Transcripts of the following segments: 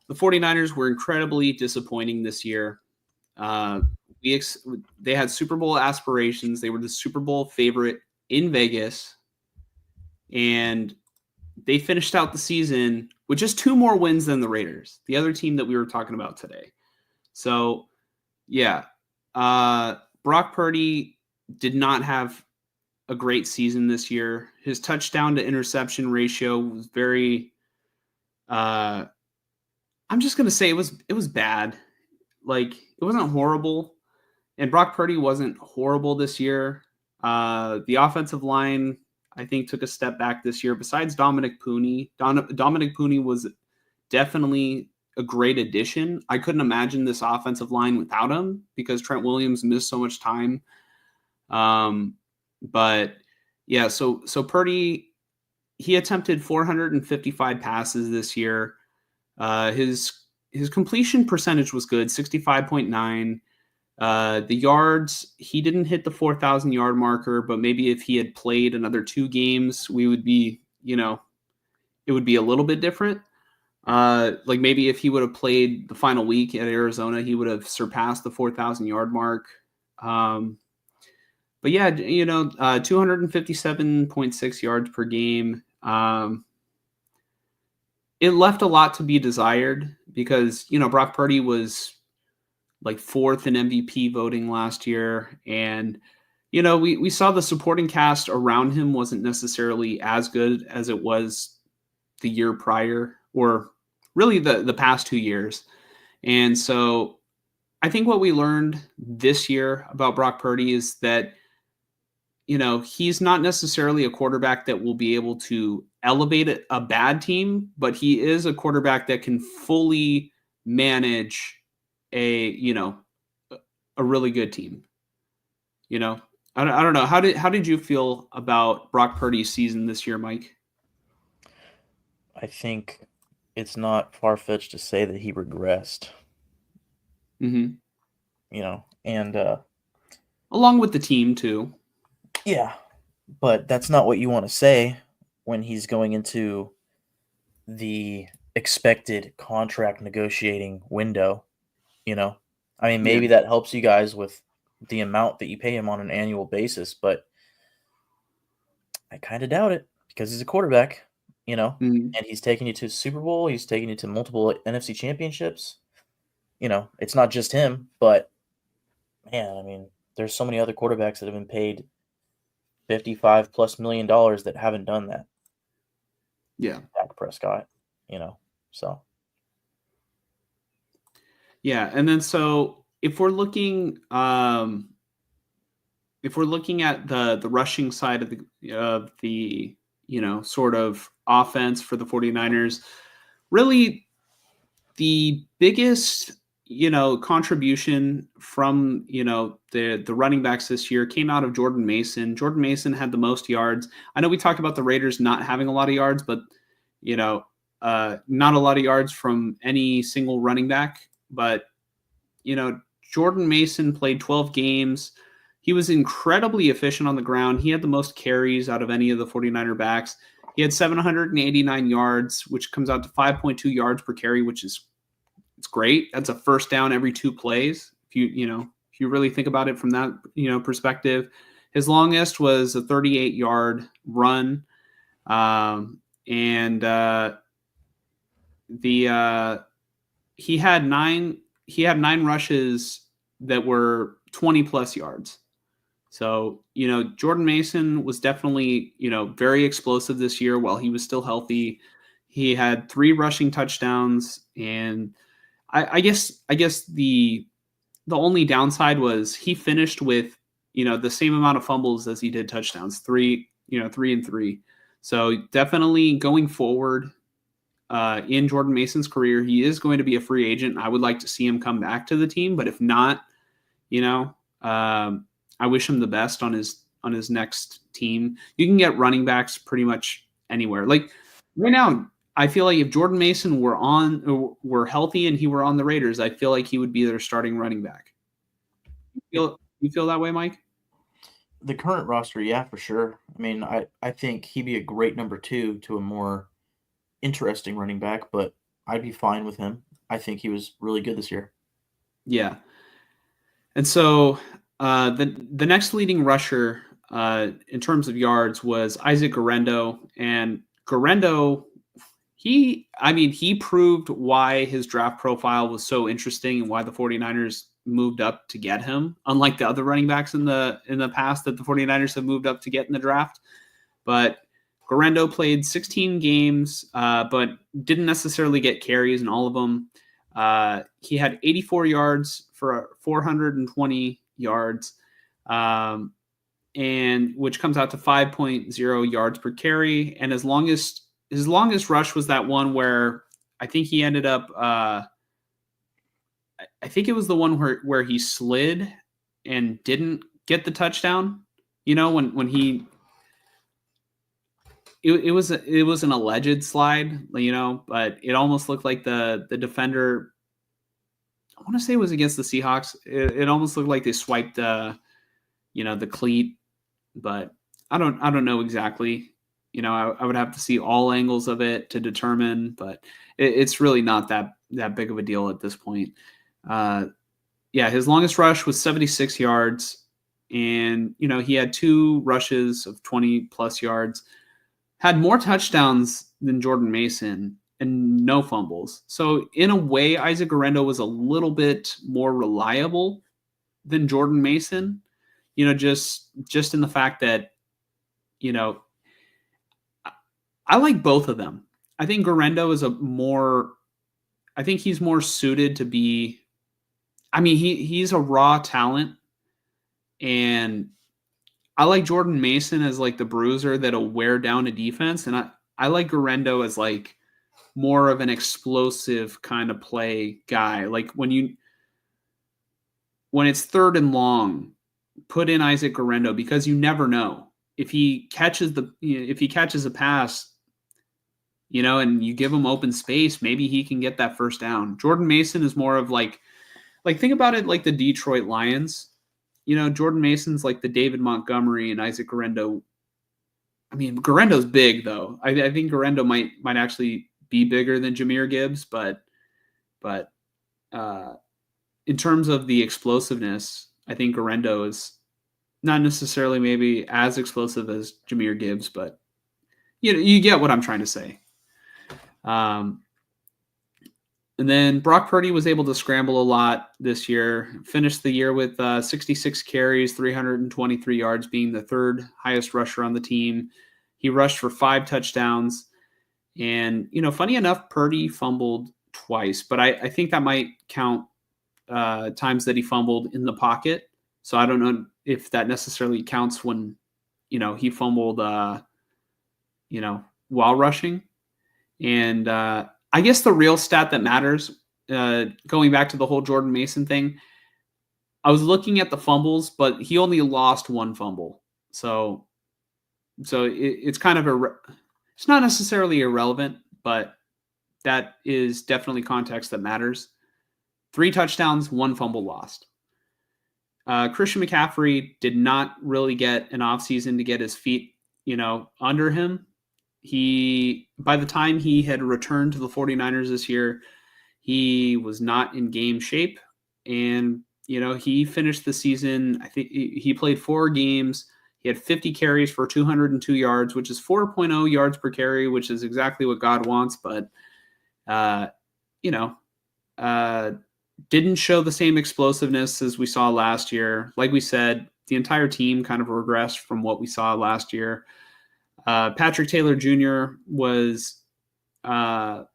the 49ers were incredibly disappointing this year. Uh, they had Super Bowl aspirations. They were the Super Bowl favorite in Vegas, and they finished out the season with just 2 more wins than the Raiders, the other team that we were talking about today. So, yeah, Brock Purdy did not have a great season this year. His touchdown to interception ratio was very. I'm just gonna say it was bad. Like, it wasn't horrible, and Brock Purdy wasn't horrible this year. The offensive line, I think, took a step back this year. Besides Dominic Pooney, Dominic Pooney was definitely a great addition. I couldn't imagine this offensive line without him because Trent Williams missed so much time. But yeah, so Purdy, he attempted 455 passes this year. His completion percentage was good, 65.9. The yards, he didn't hit the 4,000 yard marker, but maybe if he had played another 2 games, we would be, it would be a little bit different. Like maybe if he would have played the final week at Arizona, he would have surpassed the 4,000 yard mark. But yeah, 257.6 yards per game. It left a lot to be desired because, Brock Purdy was like 4th in MVP voting last year. And, we saw the supporting cast around him wasn't necessarily as good as it was the year prior, or really the past 2 years. And so I think what we learned this year about Brock Purdy is that, he's not necessarily a quarterback that will be able to elevate a bad team, but he is a quarterback that can fully manage a really good team. I don't know. How did you feel about Brock Purdy's season this year, Mike? I think it's not far-fetched to say that he regressed. Mm-hmm. And along with the team too. Yeah, but that's not what you want to say when he's going into the expected contract negotiating window. I mean, maybe that helps you guys with the amount that you pay him on an annual basis, but I kind of doubt it because he's a quarterback, Mm-hmm. and he's taking you to Super Bowl. He's taking you to multiple NFC championships. It's not just him, but man, I mean, there's so many other quarterbacks that have been paid $55+ million that haven't done that. Yeah. Dak Prescott, so. Yeah, and then so if we're looking at the rushing side of the sort of offense for the 49ers, really the biggest contribution from the running backs this year came out of Jordan Mason. Jordan Mason had the most yards. I know we talked about the Raiders not having a lot of yards, but not a lot of yards from any single running back. But Jordan Mason played 12 games. He was incredibly efficient on the ground. He had the most carries out of any of the 49er backs. He had 789 yards, which comes out to 5.2 yards per carry, which is it's great. That's a first down every 2 plays. If you really think about it from that perspective. His longest was a 38-yard run, and he had 9 rushes that were 20+ yards. So, Jordan Mason was definitely, very explosive this year while he was still healthy. He had 3 rushing touchdowns, and I guess the only downside was he finished with, the same amount of fumbles as he did touchdowns, 3 and 3. So definitely going forward, in Jordan Mason's career, he is going to be a free agent. I would like to see him come back to the team, but if not, I wish him the best on his next team. You can get running backs pretty much anywhere. Like right now, I feel like if Jordan Mason were healthy and he were on the Raiders, I feel like he would be their starting running back. You feel that way, Mike? The current roster, yeah, for sure. I mean, I think he'd be a great number 2 to a more interesting running back, but I'd be fine with him. I think he was really good this year. Yeah. And so the next leading rusher in terms of yards was Isaac Guerrero. And Guerrero, he proved why his draft profile was so interesting and why the 49ers moved up to get him, unlike the other running backs in the past that the 49ers have moved up to get in the draft. But Guerrero played 16 games, but didn't necessarily get carries in all of them. He had 84 yards for 420 yards, and which comes out to 5.0 yards per carry. And his longest rush was that one where I think he ended up. I think it was the one where he slid and didn't get the touchdown. You know, when he it was an alleged slide, you know, but it almost looked like the defender. I want to say it was against the Seahawks. It almost looked like they swiped the cleat, but I don't know exactly. You know, I would have to see all angles of it to determine, but it's really not that big of a deal at this point. Yeah, his longest rush was 76 yards, and you know he had 2 rushes of 20 plus yards. Had more touchdowns than Jordan Mason and no fumbles. So in a way, Isaac Guerrero was a little bit more reliable than Jordan Mason. You know, just in the fact that, you know, I like both of them. I think Guerrero is I think he's more suited to be. I mean, he's a raw talent, and I like Jordan Mason as like the bruiser that'll wear down a defense, and I like Guerrero as like more of an explosive kind of play guy. Like when it's 3rd and long, put in Isaac Guerrero because you never know if he catches a pass, you know, and you give him open space, maybe he can get that first down. Jordan Mason is more of like think about it like the Detroit Lions. You know, Jordan Mason's like the David Montgomery, and Isaac Guerrero. I mean, Guerrero's big though. I think Guerrero might actually be bigger than Jahmyr Gibbs, but in terms of the explosiveness, I think Guerrero is not necessarily maybe as explosive as Jahmyr Gibbs, but you get what I'm trying to say. And then Brock Purdy was able to scramble a lot this year, finished the year with 66 carries, 323 yards, being the 3rd highest rusher on the team. He rushed for 5 touchdowns. And, you know, funny enough, Purdy fumbled twice, but I think that might count times that he fumbled in the pocket. So I don't know if that necessarily counts when, you know, he fumbled, you know, while rushing. And I guess the real stat that matters, going back to the whole Jordan Mason thing, I was looking at the fumbles, but he only lost 1 fumble. So it's kind of it's not necessarily irrelevant, but that is definitely context that matters. 3 touchdowns, 1 fumble lost. Christian McCaffrey did not really get an offseason to get his feet, you know, under him. By the time he had returned to the 49ers this year, he was not in game shape. And, you know, he finished the season, I think he played 4 games. He had 50 carries for 202 yards, which is 4.0 yards per carry, which is exactly what God wants. But, you know, didn't show the same explosiveness as we saw last year. Like we said, the entire team kind of regressed from what we saw last year. Patrick Taylor Jr. was, I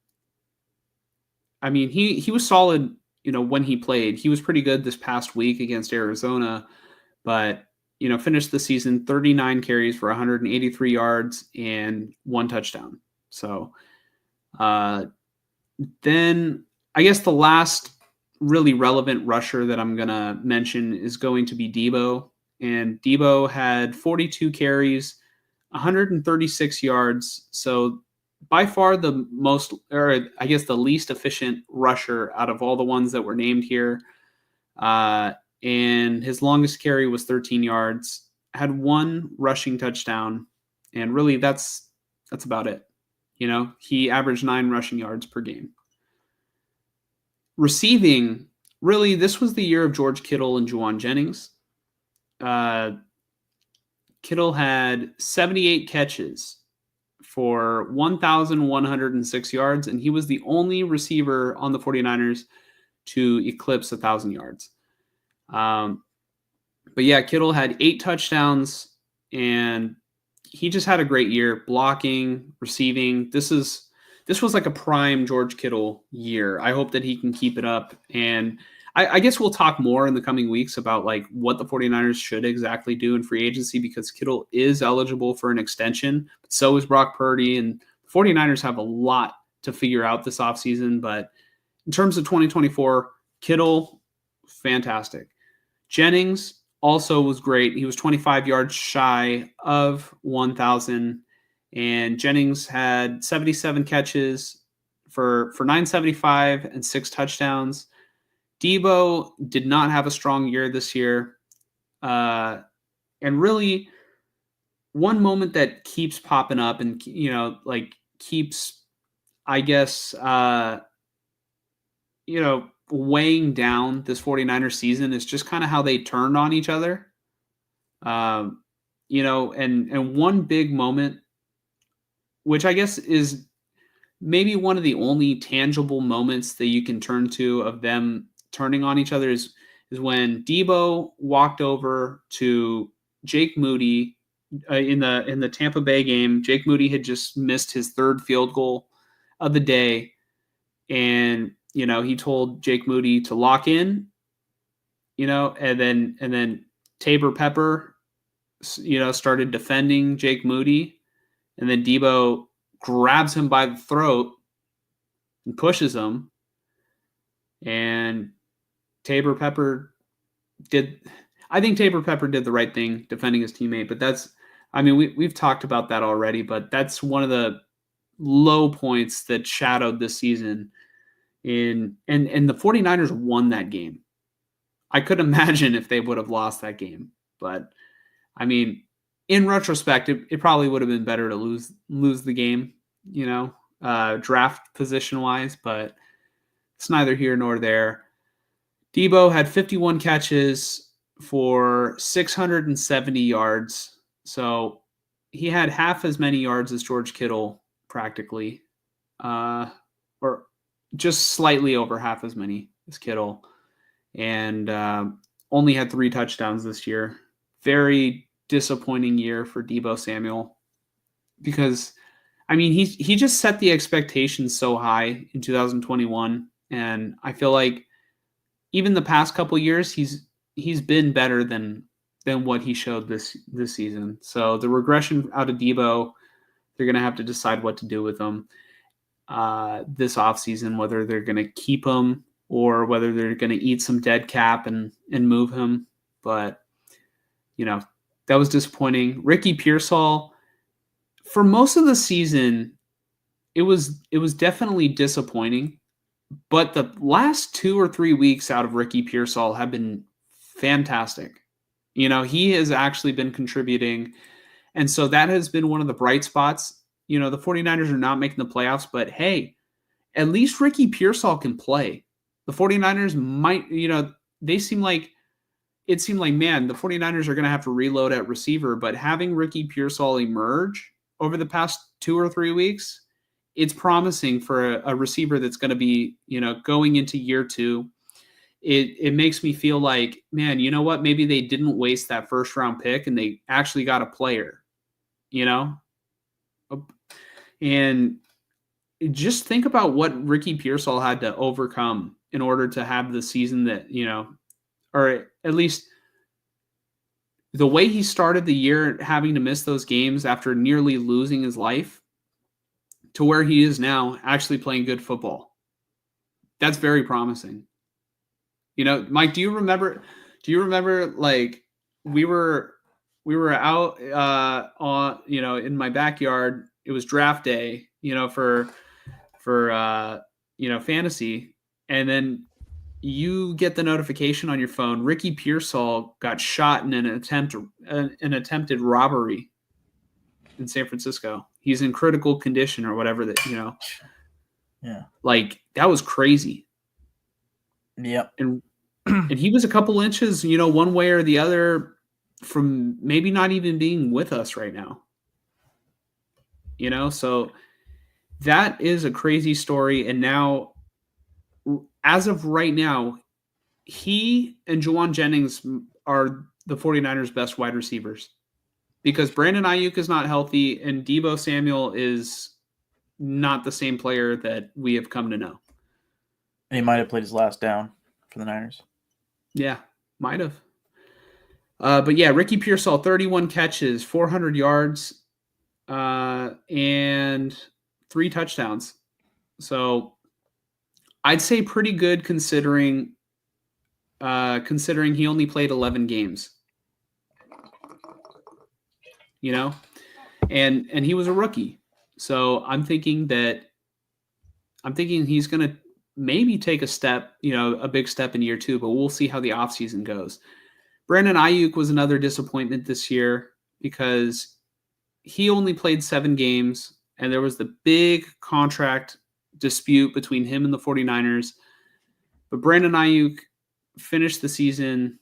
mean, he was solid, you know, when he played. He was pretty good this past week against Arizona, but, you know, finished the season 39 carries for 183 yards and 1 touchdown. So then I guess the last really relevant rusher that I'm going to mention is going to be Debo. And Debo had 42 carries, 136 yards. So by far the most, or I guess the least efficient rusher out of all the ones that were named here. And his longest carry was 13 yards, had 1 rushing touchdown. And really that's about it. You know, he averaged 9 rushing yards per game. Receiving, really, this was the year of George Kittle and Juwan Jennings. Kittle had 78 catches for 1,106 yards, and he was the only receiver on the 49ers to eclipse 1,000 yards. But yeah, Kittle had 8 touchdowns, and he just had a great year, blocking, receiving. This was like a prime George Kittle year. I hope that he can keep it up. And I guess we'll talk more in the coming weeks about like what the 49ers should exactly do in free agency, because Kittle is eligible for an extension, but so is Brock Purdy. And the 49ers have a lot to figure out this offseason. But in terms of 2024, Kittle, fantastic. Jennings also was great. He was 25 yards shy of 1,000. And Jennings had 77 catches for 975 and 6 touchdowns. Debo did not have a strong year this year. And really, one moment that keeps popping up and, like keeps, I guess, weighing down this 49ers season is just kind of how they turned on each other. And one big moment, which I guess is maybe one of the only tangible moments that you can turn to of them turning on each other is when Debo walked over to Jake Moody in the Tampa Bay game. Jake Moody had just missed his 3rd field goal of the day, and he told Jake Moody to lock in, and then Tabor Pepper, started defending Jake Moody, and then Debo grabs him by the throat and pushes him, and Tabor Pepper did the right thing defending his teammate. But we've talked about that already, but that's one of the low points that shadowed this season. And the 49ers won that game. I could imagine if they would have lost that game. But, in retrospect, it probably would have been better to lose the game, draft position-wise. But it's neither here nor there. Debo had 51 catches for 670 yards. So he had half as many yards as George Kittle, practically. Or just slightly over half as many as Kittle. And only had 3 touchdowns this year. Very disappointing year for Debo Samuel. Because, he just set the expectations so high in 2021. And I feel like even the past couple years, he's been better than what he showed this season. So the regression out of Debo, they're going to have to decide what to do with him this offseason, whether they're going to keep him or whether they're going to eat some dead cap and move him. But, that was disappointing. Ricky Pearsall, for most of the season, it was definitely disappointing. But the last 2 or 3 weeks out of Ricky Pearsall have been fantastic. He has actually been contributing. And so that has been one of the bright spots. The 49ers are not making the playoffs, but hey, at least Ricky Pearsall can play. The 49ers might, it seemed like, man, the 49ers are going to have to reload at receiver, but having Ricky Pearsall emerge over the past 2 or 3 weeks, it's promising for a receiver that's going to be, going into year 2. It makes me feel like, man, you know what? Maybe they didn't waste that 1st round pick and they actually got a player, And just think about what Ricky Pearsall had to overcome in order to have the season that, or at least the way he started the year, having to miss those games after nearly losing his life, to where he is now actually playing good football. That's very promising. Mike, do you remember like we were out on, in my backyard, it was draft day, for fantasy. And then you get the notification on your phone, Ricky Pearsall got shot in an attempted robbery in San Francisco. He's in critical condition or whatever that, Yeah. Like, that was crazy. Yep. And he was a couple inches, one way or the other from maybe not even being with us right now. So that is a crazy story. And now, as of right now, he and Juwan Jennings are the 49ers' best wide receivers because Brandon Ayuk is not healthy and Deebo Samuel is not the same player that we have come to know. And he might have played his last down for the Niners. Yeah, might have. But yeah, Ricky Pearsall, 31 catches, 400 yards, and 3 touchdowns. So I'd say pretty good considering he only played 11 games. And he was a rookie. So I'm thinking he's going to maybe take a big step in year 2, but we'll see how the offseason goes. Brandon Ayuk was another disappointment this year because he only played 7 games, and there was the big contract dispute between him and the 49ers. But Brandon Ayuk finished the season,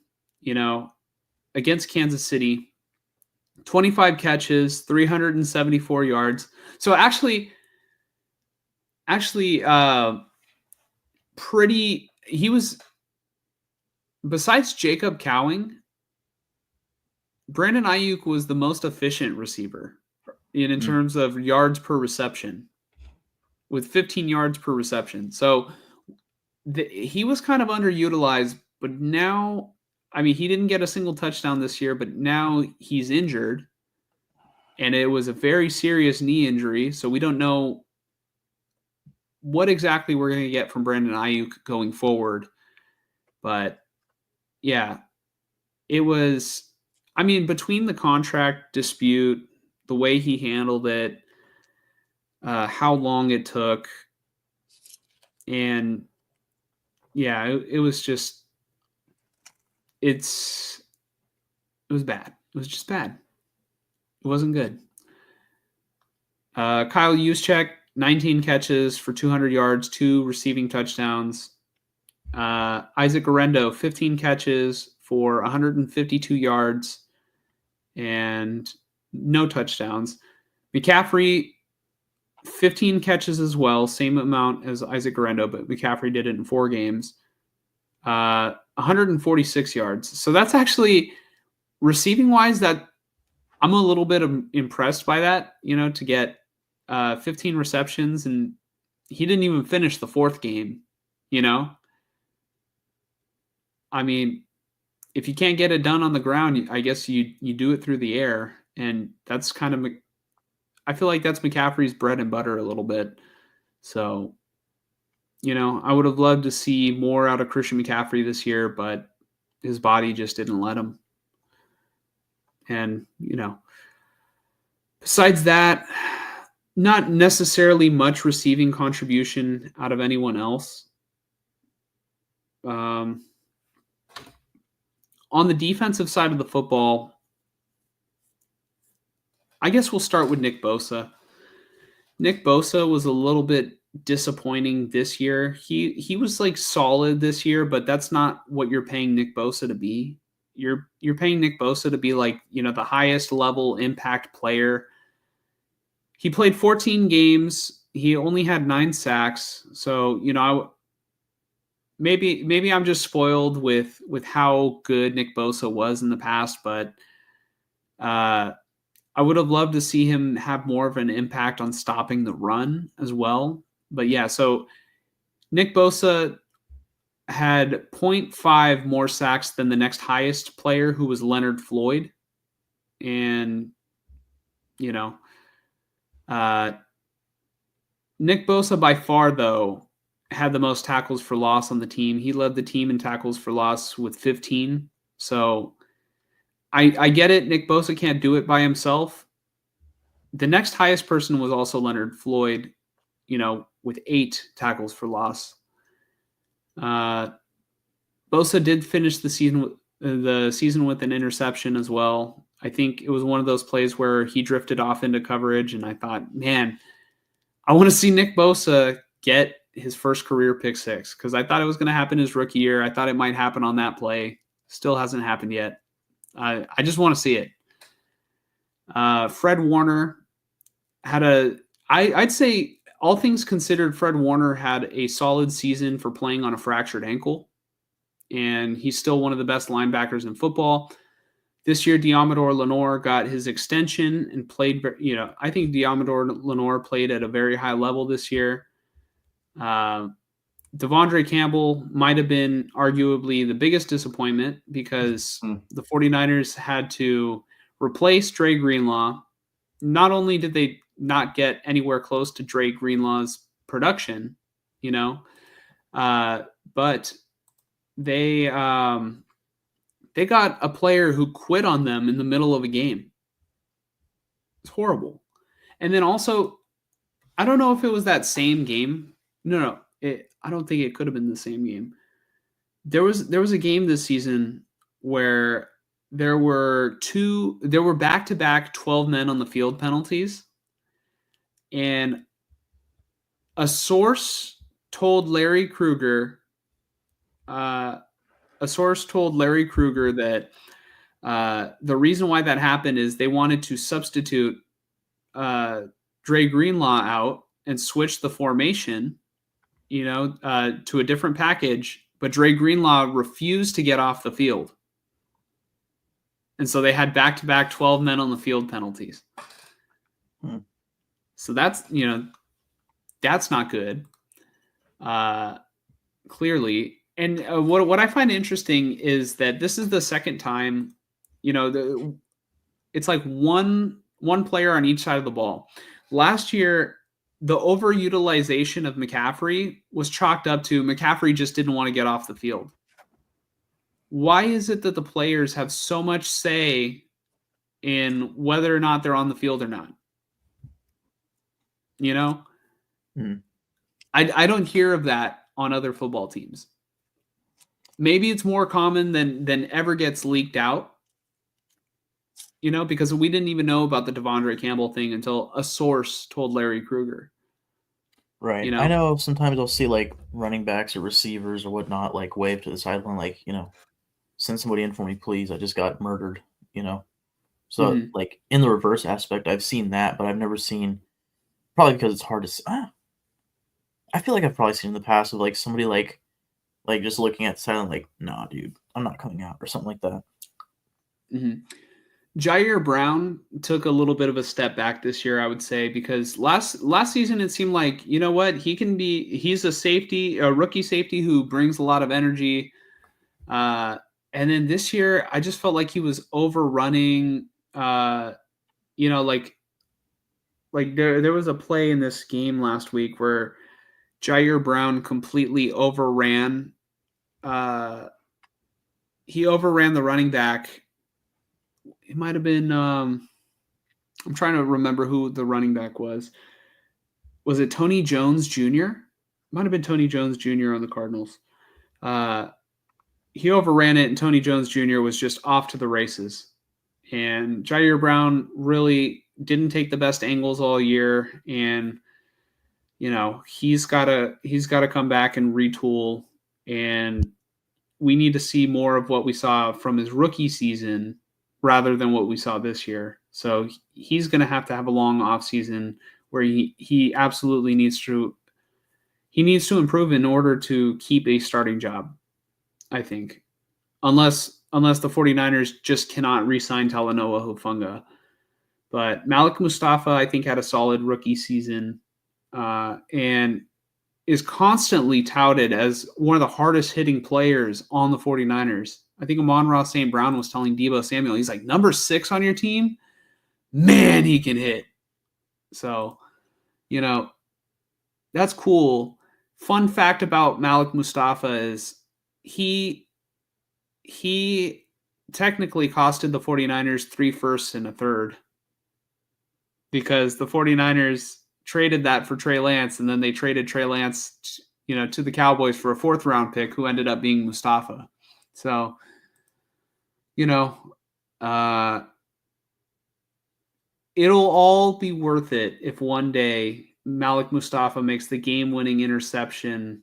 against Kansas City, 25 catches, 374 yards. So he was, besides Jacob Cowing, Brandon Ayuk was the most efficient receiver in terms of yards per reception, with 15 yards per reception. So he was kind of underutilized, but now, he didn't get a single touchdown this year, but now he's injured, and it was a very serious knee injury, so we don't know what exactly we're going to get from Brandon Ayuk going forward. But yeah, it was, between the contract dispute, the way he handled it, how long it took, and yeah, it was just, it was bad. It was just bad. It wasn't good. Kyle Juszczyk, 19 catches for 200 yards, 2 receiving touchdowns. Isaac Guerendo, 15 catches for 152 yards and no touchdowns. McCaffrey, 15 catches as well, same amount as Isaac Guerendo, but McCaffrey did it in 4 games. 146 yards. So that's actually, receiving-wise, that I'm a little bit impressed by that, to get 15 receptions, and he didn't even finish the 4th game, if you can't get it done on the ground, I guess you do it through the air, and that's kind of, I feel like that's McCaffrey's bread and butter a little bit. So, I would have loved to see more out of Christian McCaffrey this year, but his body just didn't let him. And, besides that, not necessarily much receiving contribution out of anyone else. On the defensive side of the football, I guess we'll start with Nick Bosa. Nick Bosa was a little bit disappointing this year. He was solid this year, but that's not what you're paying Nick Bosa to be. You're paying Nick Bosa to be the highest level impact player. He played 14 games. He only had 9 sacks. So, maybe I'm just spoiled with how good Nick Bosa was in the past, but I would have loved to see him have more of an impact on stopping the run as well. But yeah, so Nick Bosa had 0.5 more sacks than the next highest player, who was Leonard Floyd. And, Nick Bosa by far, though, had the most tackles for loss on the team. He led the team in tackles for loss with 15. So I get it. Nick Bosa can't do it by himself. The next highest person was also Leonard Floyd, with 8 tackles for loss. Bosa did finish the season with an interception as well. I think it was one of those plays where he drifted off into coverage, and I thought, man, I want to see Nick Bosa get his first career pick six, because I thought it was going to happen his rookie year. I thought it might happen on that play. Still hasn't happened yet. I just want to see it. Fred Warner had I'd say, all things considered, Fred Warner had a solid season for playing on a fractured ankle, and he's still one of the best linebackers in football. This year, Diamador Lenore got his extension and played, I think Diamador Lenore played at a very high level this year. Devondre Campbell might have been arguably the biggest disappointment, because the 49ers had to replace Dre Greenlaw. Not only did they not get anywhere close to Dre Greenlaw's production, but they got a player who quit on them in the middle of a game. It's horrible. And then also, I don't know if it was that same game. No, I don't think it could have been the same game. There was a game this season where there were back-to-back 12 men on the field penalties, and a source told Larry Krueger that the reason why that happened is they wanted to substitute Dre Greenlaw out and switch the formation, to a different package, but Dre Greenlaw refused to get off the field. And so they had back-to-back 12 men on the field penalties. So that's not good. Clearly. And what I find interesting is that this is the second time, it's like one player on each side of the ball. Last year, the overutilization of McCaffrey was chalked up to McCaffrey just didn't want to get off the field. Why is it that the players have so much say in whether or not they're on the field or not? I don't hear of that on other football teams. Maybe it's more common than ever gets leaked out, because we didn't even know about the Devondre Campbell thing until a source told Larry Krueger. Right. I know sometimes I'll see like running backs or receivers or whatnot like wave to the sideline, like, send somebody in for me, please. I just got murdered, So like in the reverse aspect, I've seen that, but I've never seen, probably because it's hard to see. I feel like I've probably seen in the past of like somebody like just looking at the sideline like, nah, dude, I'm not coming out, or something like that. Jair Brown took a little bit of a step back this year, I would say, because last season it seemed like, he's a rookie safety who brings a lot of energy. And then this year, I just felt like he was overrunning, like there was a play in this game last week where Jair Brown completely overran. He overran the running back. It might have been, I'm trying to remember who the running back was. Was it Tony Jones Jr.? Might have been Tony Jones Jr. on the Cardinals. He overran it, and Tony Jones Jr. was just off to the races. And Jair Brown really didn't take the best angles all year, and he's got to come back and retool, and we need to see more of what we saw from his rookie season rather than what we saw this year. So he's going to have a long off season where he absolutely needs to improve in order to keep a starting job, I think. Unless the 49ers just cannot re-sign Talanoa Hufanga. But Malik Mustafa, I think, had a solid rookie season and is constantly touted as one of the hardest hitting players on the 49ers. I think Amon-Ra St. Brown was telling Deebo Samuel, he's like, number 6 on your team? Man, he can hit. So, that's cool. Fun fact about Malik Mustafa is he technically costed the 49ers 3 firsts and a third, because the 49ers traded that for Trey Lance, and then they traded Trey Lance, to the Cowboys for a 4th round pick who ended up being Mustafa. So, it'll all be worth it if one day Malik Mustafa makes the game-winning interception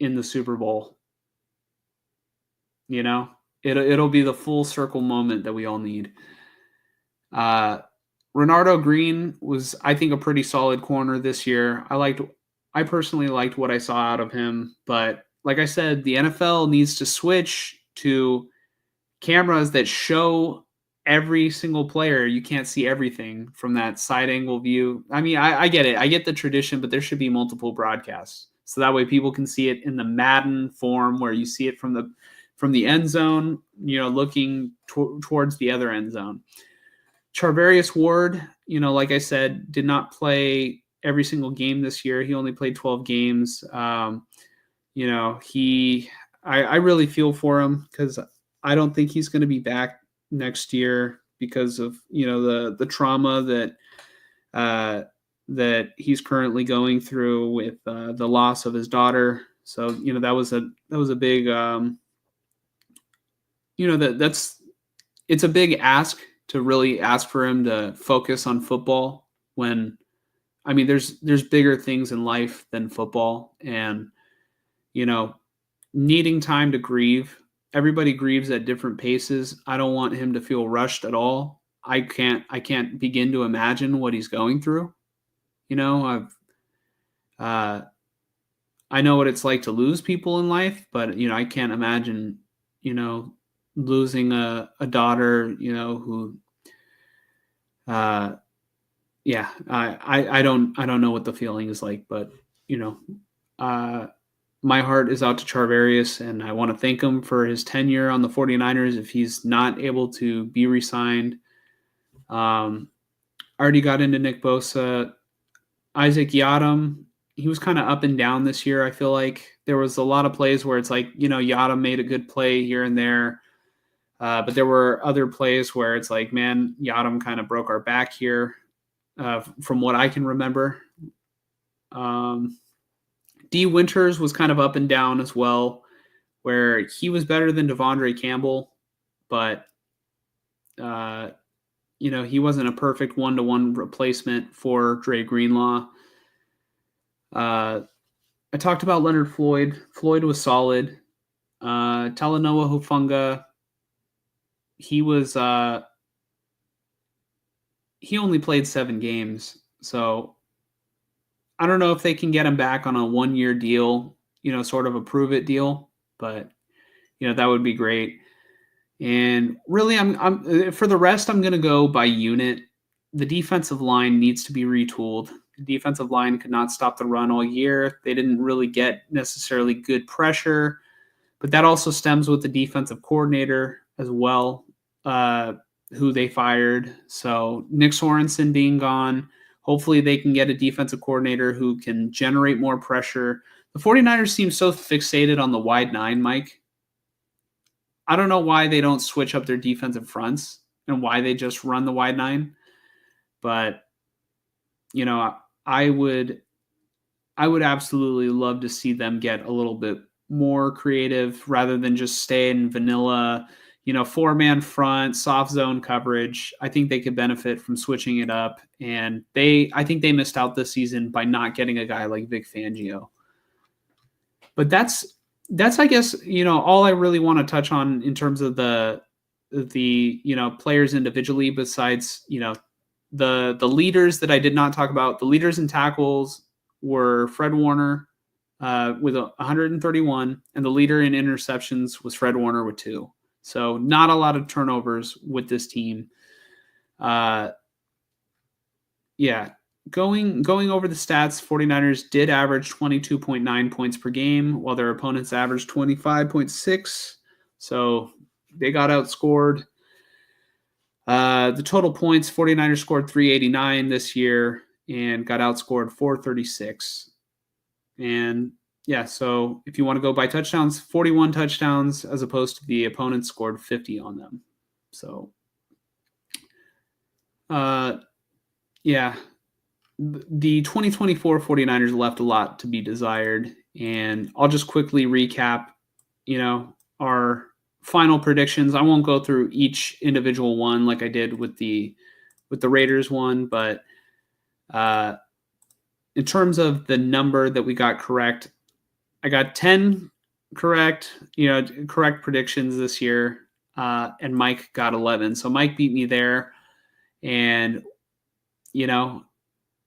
in the Super Bowl. You know, it'll be the full circle moment that we all need. Renardo Green was, I think, a pretty solid corner this year. I personally liked what I saw out of him, but like I said, the NFL needs to switch to cameras that show every single player. You can't see everything from that side angle view. I mean, I get it. I get the tradition, but there should be multiple broadcasts. So that way people can see it in the Madden form where you see it from the end zone, looking towards the other end zone. Charvarius Ward, like I said, did not play every single game this year. He only played 12 games. I really feel for him because I don't think he's going to be back next year because of, the trauma that he's currently going through with the loss of his daughter. So, that was a big, it's a big ask to really ask for him to focus on football when, there's bigger things in life than football, and, needing time to grieve. Everybody grieves at different paces. I don't want him to feel rushed at all. I can't begin to imagine what he's going through. I know what it's like to lose people in life, but, I can't imagine, losing a daughter, who, I don't know what the feeling is like, but, my heart is out to Charvarius, and I want to thank him for his tenure on the 49ers. If he's not able to be re-signed, already got into Nick Bosa. Isaac Yiadom, he was kind of up and down this year. I feel like there was a lot of plays where it's like, Yiadom made a good play here and there. But there were other plays where it's like, man, Yiadom kind of broke our back here, from what I can remember. D. Winters was kind of up and down as well, where he was better than Devondre Campbell, but, he wasn't a perfect one-to-one replacement for Dre Greenlaw. I talked about Leonard Floyd. Floyd was solid. Talanoa Hufanga, he only played 7 games, so I don't know if they can get him back on a 1-year deal, sort of a prove it deal, but that would be great. And really, I'm for the rest, I'm going to go by unit. The defensive line needs to be retooled. The defensive line could not stop the run all year. They didn't really get necessarily good pressure, but that also stems with the defensive coordinator as well, who they fired. So Nick Sorensen being gone, hopefully they can get a defensive coordinator who can generate more pressure. The 49ers seem so fixated on the wide 9, Mike. I don't know why they don't switch up their defensive fronts and why they just run the wide 9. But, I would absolutely love to see them get a little bit more creative rather than just stay in vanilla, 4-man front, soft zone coverage. I think they could benefit from switching it up. And I think they missed out this season by not getting a guy like Vic Fangio. But that's I guess, all I really want to touch on in terms of the players individually, besides, the leaders that I did not talk about. The leaders in tackles were Fred Warner with 131, and the leader in interceptions was Fred Warner with 2. So not a lot of turnovers with this team. Going over the stats, 49ers did average 22.9 points per game, while their opponents averaged 25.6. So they got outscored. The total points, 49ers scored 389 this year and got outscored 436. And so if you want to go by touchdowns, 41 touchdowns as opposed to the opponents scored 50 on them. So, the 2024 49ers left a lot to be desired. And I'll just quickly recap, our final predictions. I won't go through each individual one like I did with the Raiders one, but in terms of the number that we got correct, I got 10 correct, correct predictions this year, and Mike got 11. So Mike beat me there. And,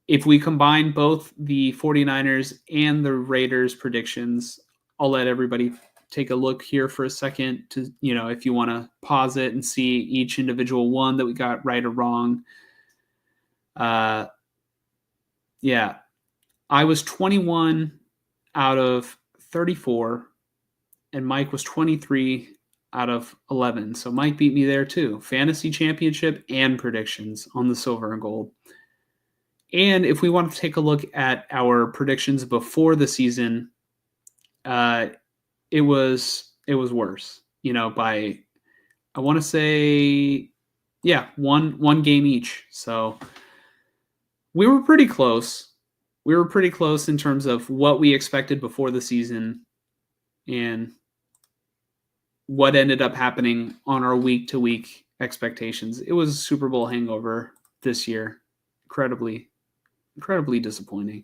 if we combine both the 49ers and the Raiders predictions, I'll let everybody take a look here for a second to, if you want to pause it and see each individual one that we got right or wrong. Yeah, I was 21 out of 34, and Mike was 23 out of 11. So Mike beat me there too. Fantasy championship and predictions on the silver and gold. And if we want to take a look at our predictions before the season, it was worse. By, I want to say, one game each. So we were pretty close. We were pretty close in terms of what we expected before the season and what ended up happening on our week-to-week expectations. It was a Super Bowl hangover this year. Incredibly disappointing.